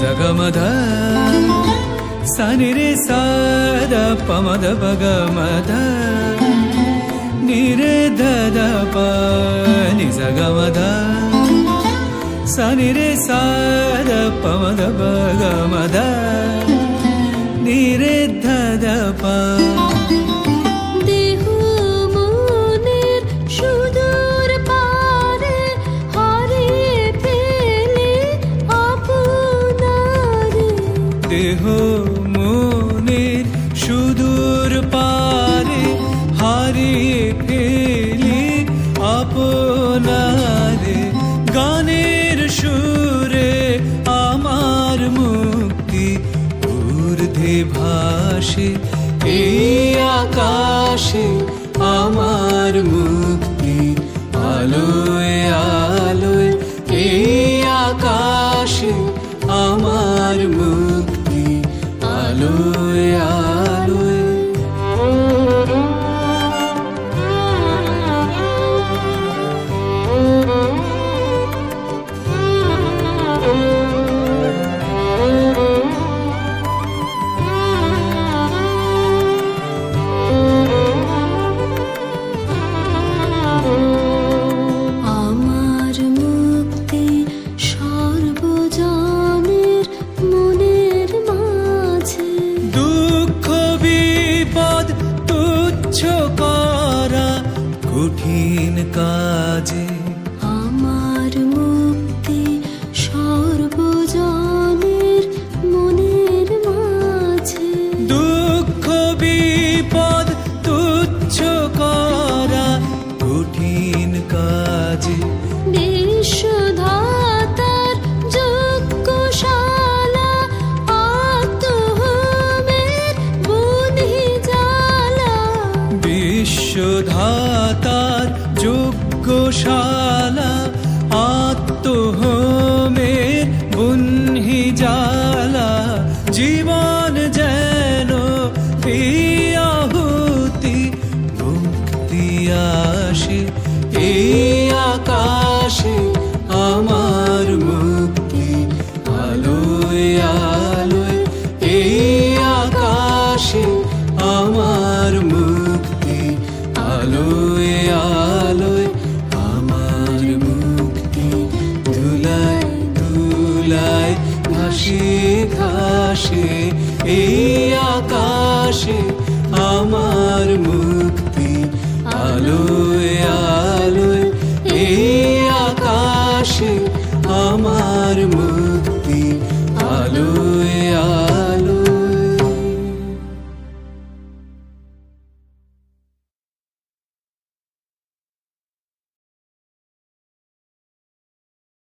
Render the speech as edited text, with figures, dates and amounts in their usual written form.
ನಿಜಗಮದ ಸನಿ ರೇ ಸದ ಪಮದ ಬಗಮದ ನಿರೆ ದದ ಪ ನಿಜಗಮದ ಸನಿ ರೇ ಸದ ಪಮದ ಬಗಮದ ನಿರೆ ದದ ಪ দেহো মনের সুদূর পারে হারিয়ে ফেলি আপনারে গানের সুরে আমার মুক্তি ঊর্ধ্বে ভাসে এই আকাশে আমার মুক্তি আলোয় আলোয় এই আকাশে আমার মুক্তি আলোয় আলোয় কঠিন কাজে আমার মুক্তি সর্বজনের মনের মাঝে দুঃখ বিপদ তুচ্ছ করা কঠিন কাজে বিশ্বধাতার যজ্ঞশালা আত্মহোমের বুদ্ধি জ্বালা বিশ্বধাতার যজ্ঞশালা আত্মহোমের বহ্নি জ্বালা জীবন যেন আহুতি মুক্তি আসে এই আকাশে আমার মুক্তি আলোয় আলোয় এই আকাশে আমার মুক্তি আলোয় আলোয় আমার মুক্তি ধুলায় ধুলায় ঘাসে ঘাসে এই আকাশে আমার মুক্তি আলোয় আলোয় এই আকাশে আমার মুক্তি